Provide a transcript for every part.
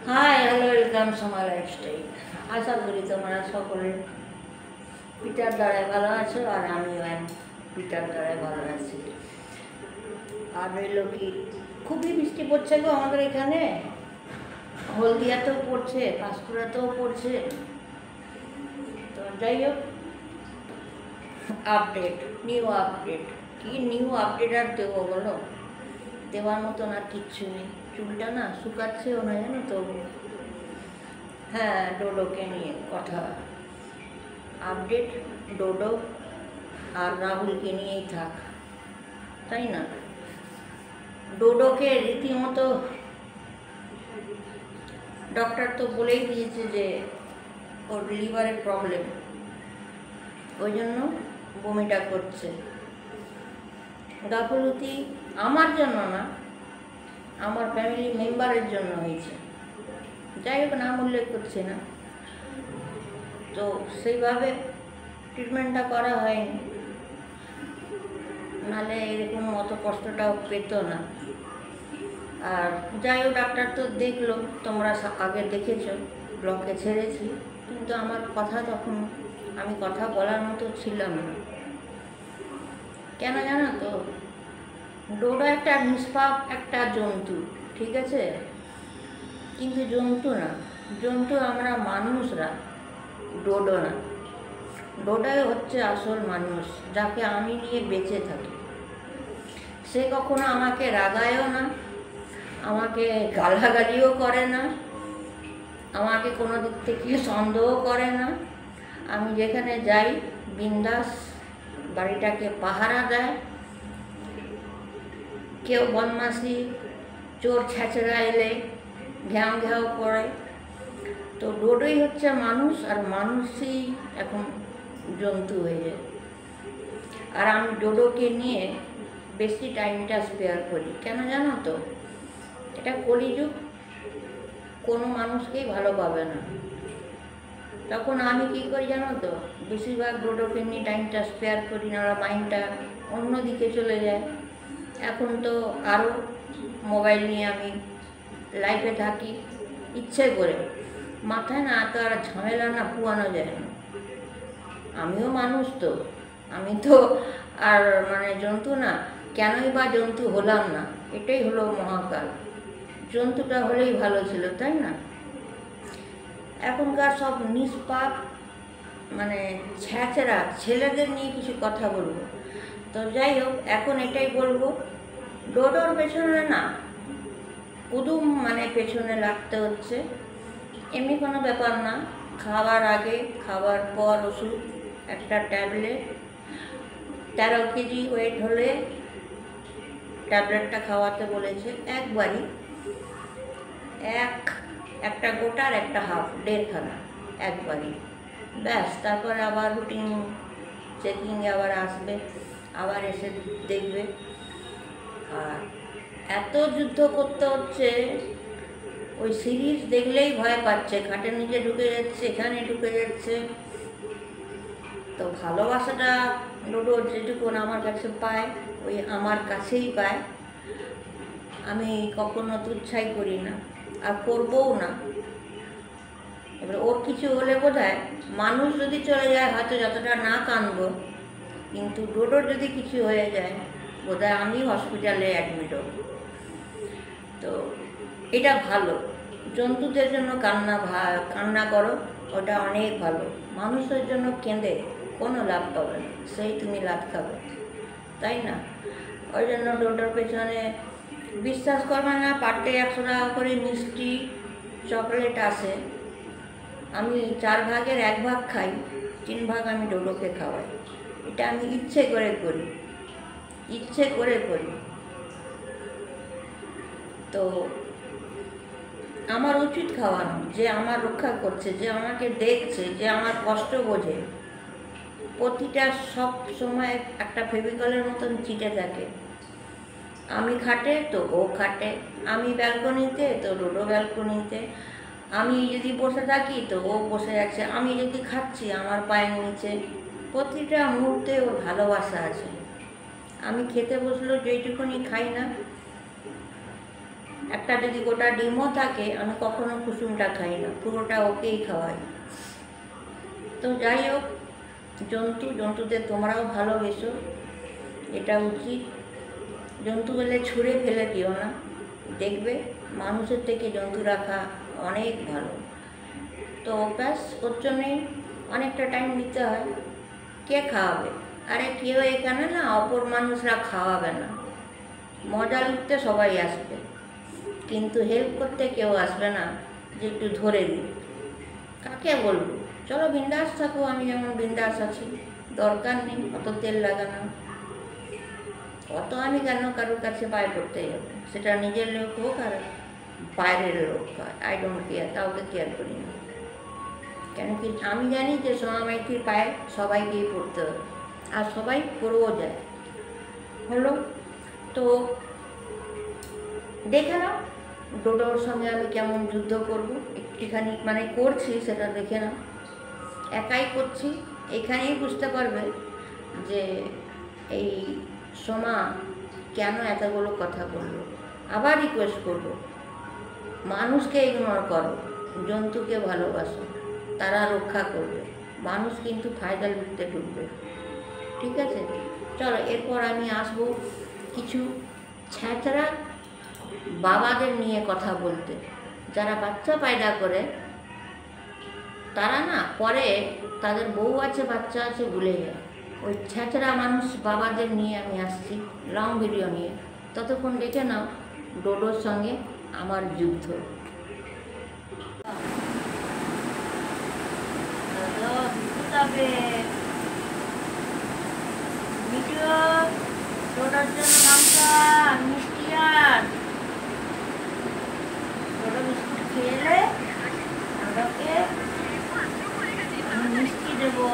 High hello welcome Soma Lifestyle. আশা করি তোমরা সকলে পিতার দ্বারায় ভালো আছো, আর আমিও পিতার দ্বারায় ভালো আছি। আর রইল কি, খুবই বৃষ্টি পড়ছে গো আমাদের এখানে। হলদিয়াতেও পড়ছে, পাঁশকুড়াতেও পড়ছে। তো যাই হোক, নিউ আপডেট কি নিউ আপডেট আর দেবো বলো? দেওয়ার মতন আর কিচ্ছু নেই। চুলটা না শুকাচ্ছেও না, জানো তো। হ্যাঁ, ডোডোকে নিয়ে কথা। আপডেট ডোডো আর রাহুলকে নিয়েই থাক, তাই না? ডোডোকে রীতিমতো ডক্টর তো বলেই দিয়েছে যে ওর লিভারের প্রবলেম, ওই জন্য বমিটা করছে। গাফলতি আমার জন্য না, আমার ফ্যামিলি মেম্বারের জন্য হয়েছে। যাই হোক, নাম উল্লেখ করছে না, তো সেইভাবে ট্রিটমেন্টটা করা হয়নি, নাহলে এরকম অত কষ্টটাও পেত না। আর যাই হোক, ডাক্তার তো দেখলো, তোমরা আগে দেখেছো, ব্লকে ছেড়েছি, কিন্তু আমার কথা তখন আমি কথা বলার মতো ছিলাম না। কেন জানো তো? ডোডো একটা নিষ্পাপ একটা জন্তু, ঠিক আছে, কিন্তু জন্তু না, জন্তু আমরা মানুষরা, ডোডো না। ডোডোই হচ্ছে আসল মানুষ, যাকে আমি নিয়ে বেঁচে থাকি। সে কখনো আমাকে রাগায়ও না, আমাকে গালাগালিও করে না, আমাকে কোনো দিক থেকে সন্দেহ করে না। আমি যেখানে যাই বিন্দাস বাড়িটাকে পাহারা দেয়। কেউ বদমাশি চোর ছেঁচড়া এলে ঘ্যাও ঘ্যাও করে। তো ডোডোই হচ্ছে মানুষ, আর মানুষই এখন জন্তু হয়ে যায়। আর আমি ডোডোকে নিয়ে বেশি টাইমটা স্পেয়ার করি। কেন জানো তো? এটা কলিযুগ, কোনো মানুষকেই ভালো পাবে না। তখন আমি কী করি জানো তো? বেশিরভাগ ডোডোকে নিয়ে টাইমটা স্পেয়ার করি, না, মাইন্ডটা অন্যদিকে চলে যায়। এখন তো আরও মোবাইল নিয়ে আমি লাইফে থাকি ইচ্ছে করে। মাথায় না তো আর ঝামেলা না পুয়ানো যায় না। আমিও মানুষ, তো আমি তো আর জন্তু না। কেনই বা জন্তু হলাম না? এটাই হলো মহাকাল। জন্তুটা হলেই ভালো ছিল, তাই না? এখনকার সব নিষ্পাপ ছ্যাঁচড়া ছেলেদের নিয়ে কিছু কথা বলবো। তো যাই হোক, এখন এটাই বলবো, ডোডোর পেছনে না কুদুম পেছনে লাগতে হচ্ছে। এমনি কোনো ব্যাপার না। খাওয়ার আগে, খাওয়ার পর ওষুধ, একটা ট্যাবলেট, 13 কেজি ওয়েট হলে ট্যাবলেটটা খাওয়াতে বলেছে একবারই। একটা গোটার একটা হাফ, 1.5খানা একবারই, ব্যাস। তারপর আবার রুটিন চেকিংয়ে আবার আসবে, আবার এসে দেখবে। আর এত যুদ্ধ করতে হচ্ছে, ওই সিরিজ দেখলেই ভয় পাচ্ছে। খাটের নিচে ঢুকে যাচ্ছে, এখানে ঢুকে যাচ্ছে। তো ভালোবাসাটা ডোডো যেটুকুন আমার কাছে পায়, ওই আমার কাছেই পায়। আমি কখনো তুচ্ছাই করি না, আর করবও না। এবার ওর কিছু হলে বোধহয়, মানুষ যদি চলে যায় হয়তো যতটা না কাঁদবো, কিন্তু ডোডোর যদি কিছু হয়ে যায় বোধহয় আমি হসপিটালে অ্যাডমিট হব। তো এটা ভালো। জন্তুদের জন্য কান্না করো, ওটা অনেক ভালো। মানুষের জন্য কেঁদে কোনো লাভ পাবে না, সেই তুমি লাভ খাবে, তাই না? ওই জন্য ডোডোর পেছনে বিশ্বাস করবে না, পার্টে 100 টাকা করে মিষ্টি চকলেট আসে। আমি 4 ভাগের 1 ভাগ খাই, 3 ভাগ আমি ডোডোকে খাওয়াই। এটা আমি ইচ্ছে করে করি, ইচ্ছে করে করি। তো আমার উচিত খাওয়ানো, যে আমার রক্ষা করছে, যে আমাকে দেখছে, যে আমার কষ্ট বোঝে। প্রতিটা সব সময় একটা ফেভিকলের মতন চিটে থাকে। আমি খাটে তো ও খাটে, আমি ব্যালকনিতে তো ডোডো ব্যালকনিতে, আমি যদি বসে থাকি তো ও বসে আছে, আমি যদি খাচ্ছি আমার পায়ের নিচে। প্রতিটা মুহূর্তে ওর ভালোবাসা আছে। আমি খেতে বসলেও যেইটুকুনি খাই না, একটা যদি গোটা ডিমও থাকে আমি কখনো কুসুমটা খাই না, পুরোটা ওকেই খাওয়াই। তো যাই হোক, জন্তুদের তোমরাও ভালোবেসো, এটা উচিত। জন্তু বলে ছুঁড়ে ফেলে দিও না, দেখবে মানুষের থেকে জন্তু রাখা অনেক ভালো। তো ব্যাস, ওর জন্যেই অনেকটা টাইম দিতে হয়। কে খাওয়াবে? আরে কেউ এখানে না অপর মানুষরা খাওয়াবে না, মজা লুটতে সবাই আসবে, কিন্তু হেল্প করতে কেউ আসবে না যে একটু ধরে দিই। কাকে বলবো? চলো বিন্দাস থাকো, আমি যেমন বিন্দাস আছি, দরকার নেই অত তেল লাগানো। অত আমি কেন কারোর কাছে পায়ে পড়তে যাবো? সেটা নিজের লোক হোক আর বাইরের লোক হয়, আই ডোন্ট কেয়ার, কাউকে কেয়ার করি না। কেন কি আমি জানি যে সোমা মাইতির পায়ে সবাইকেই পড়তে হবে, আর সবাই পড়েও যায়। হলো তো দেখে নাও ডোডোর সঙ্গে আমি কেমন যুদ্ধ করব, একটুখানি মানে করছি সেটা দেখে নাও। একাই করছি, এখানেই বুঝতে পারবে যে এই সোমা কেন এতগুলো কথা বললো। আবার রিকোয়েস্ট করবো, মানুষকে ইগনোর করো, জন্তুকে ভালোবাসো, তারা রক্ষা করবে, মানুষ কিন্তু ফায়দা লুটতে ঢুকবে। ঠিক আছে, চলো এরপর আমি আসবো কিছু ছ্যাঁচড়া বাবাদের নিয়ে কথা বলতে, যারা বাচ্চা পয়দা করে তারা না পরে তাদের বউ আছে বাচ্চা আছে ভুলে যায়। ওই ছ্যাঁচড়া মানুষ বাবাদের নিয়ে আমি আসছি লং ভিডিও নিয়ে। ততক্ষণ দেখে নাও ডোডোর সঙ্গে আমার যুদ্ধ। ডোডোর জন্য মাংস মিষ্টি, আর ডোডো বিস্কুট খেলে ডোডোকে আমি মিষ্টি দেবো,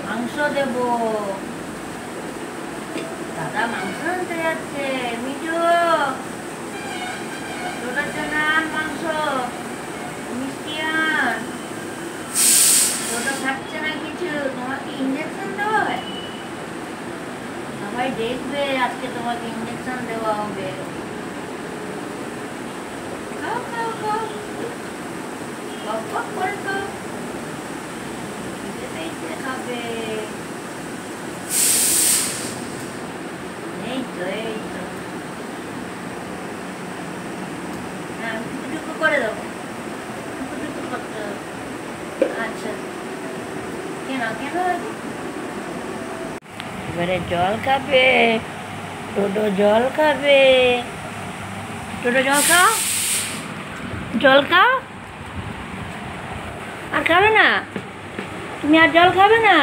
মাংস দেব। দাদা মাংস আনতে যাচ্ছে, মিঠু ডোডোর জন্য আন মাংস, মিষ্টি আন। ডোডো খাচ্ছে না কিছু, তোমাকে ইঞ্জেকশন দেওয়া হয়, সবাই দেখবে আজকে তোমাকে ইঞ্জেকশন দেওয়া হবে। খাও খাও খাও, বক বক করে খাও, খাবে। এই তো হ্যাঁ, টুকু করে দেবো, টুকু করতে হবে। আচ্ছা কেন কেন এবারে জল খাবে, ডোডো জল খাবে। ডোডো জল খাও, জল খাও। আর খাবে না তুমি? আর জল খাবে না?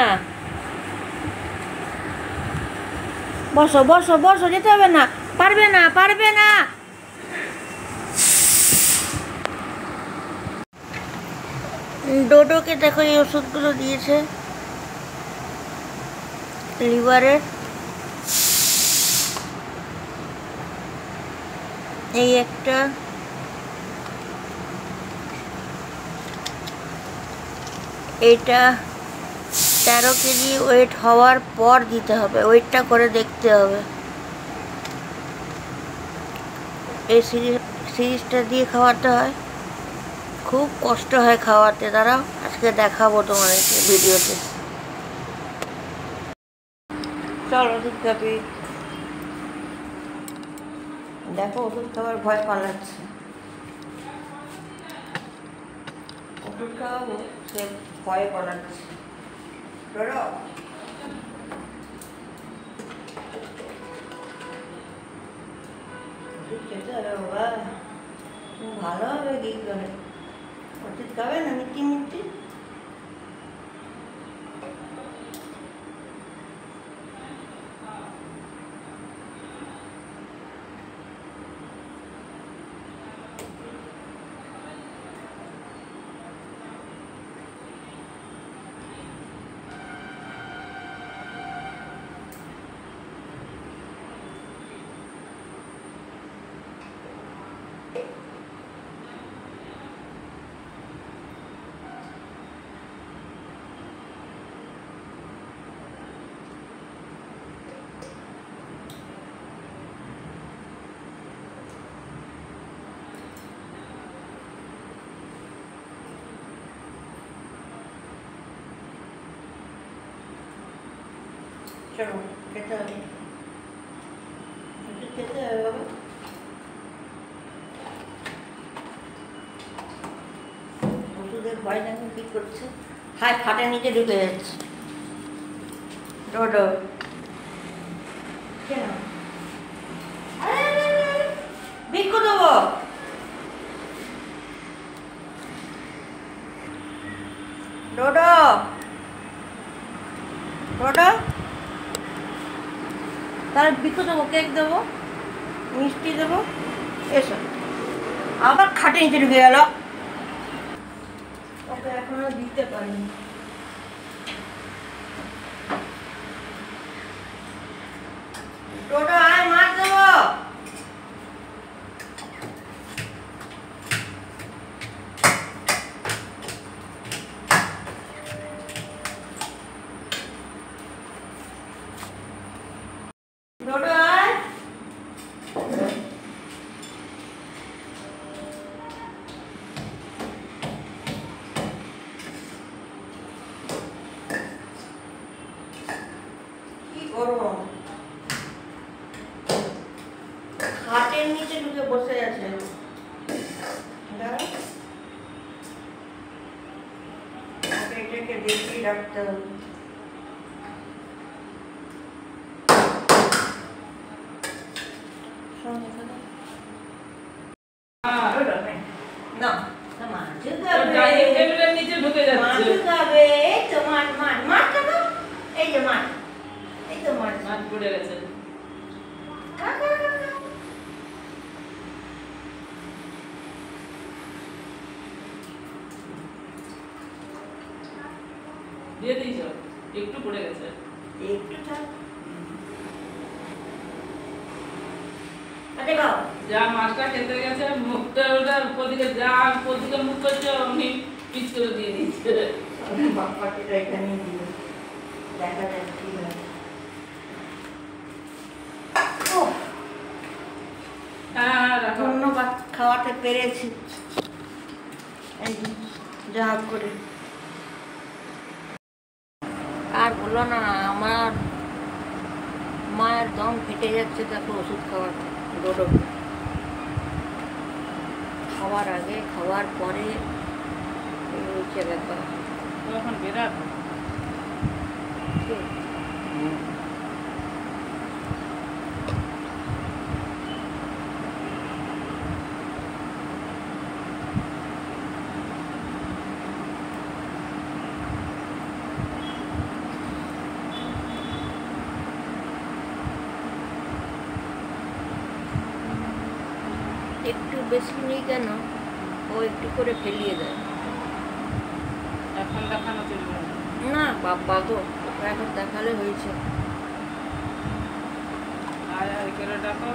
বসো বসো বসো, যেতে হবে না, পারবে না পারবে না। ডোডোকে দেখো এই ওষুধগুলো দিয়েছে লিভারের। এই একটা, এটা 13 কেজি ওয়েট হওয়ার পর দিতে হবে, ওয়েটটা করে দেখতে হবে। এই সিরিজটা দিয়ে খাওয়াতে হয়, খুব কষ্ট হয় খাওয়াতে। দাঁড়াও আজকে দেখাবো তোমাদেরকে ভিডিওতে। চলো ওষুধ খাবি, দেখো ওষুধ খাবার ভয় পালাচ্ছে। ওষুধ খাওয়াবো, সে ভয় পালাচ্ছে। ডোডো ওষুধ খেতে হবে বাবা, ভালো হবে কি করে? ওষুধ খাবে না মিষ্টি মিষ্টি? চলো খেতে হবে, একটু খেতে হবে বাবা। ওষুধের ভয় দেখো কি করছে, হাত খাটের নিচে ঢুকে যাচ্ছে। ডোডো কেন ভিক্ষু দেবো? ডোডো ডোডো তাহলে ভিক্ষু দেবো, কেক দেবো, মিষ্টি দেবো, এসো। আবার খাটে নিচে ঢুকে গেল, ওকে এখনো দিতে পারিনি। ডোডো আয়, মাছ দেবো। ডোডো আয়। কি করবো, খাটের নিচে ঢুকে বসে আছে। এটাকে দেখেই রাখতে হবে। না মাছ টেবিলের নিচে ঢুকে যাচ্ছে। খাবে, এই তো মাছ মাছ মাছ খাবো, এই যে মাছ, এই তো মাছ মাছ পড়ে গেছে। খা, খা, খা, খা। দিয়ে দিয়েছ, একটু পড়ে গেছে। একটু থাক। আরে বাবা যা মাছটা খেতে গেছে মুখটা ওটা ওদিকে যা ওদিকে মুখ করছে অমনি পিচ করে দিয়ে দিচ্ছে। বাপ্পাকে তো এখানেই দিল, দেখা যাক কি হয়। ওহ, হ্যাঁ রাখো। ধন্যবাদ, খাওয়াতে পেরেছি। এই যে, যা হোক করে। আর বলো না, আমার মায়ের দম ফেটে যাচ্ছে, তাকে ওষুধ খাওয়াতে। ডোডো খাওয়ার আগে খাওয়ার পরে এই হচ্ছে ব্যাপার। এখন বেরাবো। একটু বেশি নেই কেন, ও একটু করে ফেলিয়ে দেয়। এখন দেখানো চলবে না। না বাবা গো, ওকে এখন দেখালে হয়েছে। আয় আয় করে ডাকো।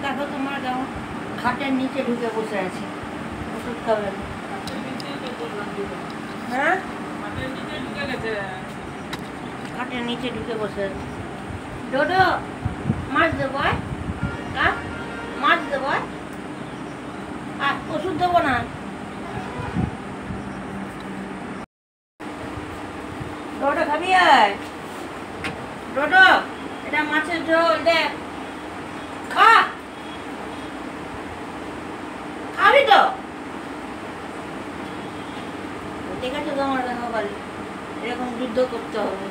দেখো তোমার দেখো খাটের নিচে ঢুকে বসে আছে, ওষুধ খাবে না। মাটির নিচেই তো বললাম দিবে। হ্যাঁ মাটির নিচে ঢুকে গেছে। খাটের নিচে ঢুকে বসে আছে। ডোডো মাছ দেবো, আয় কাক, মাছ দেবো, আয়। আর ওষুধ দেবো না। ডোডো খাবি? আয় ডোডো, এটা মাছের ঝোল, দেখ খা, খাবি তো? ঠিক আছে তোমার দেখা বাড়ি, এরকম যুদ্ধ করতে হবে,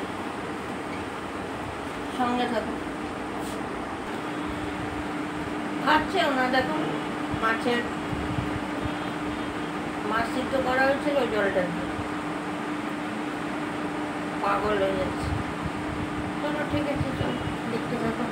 সঙ্গে থাকো। খাচ্ছেও না, দেখো মাছের মাছ সিদ্ধ করা হয়েছিল ওই জলটা দিয়ে। পাগল হয়ে যাচ্ছে। চলো ঠিক আছে, চলো দেখতে থাকো।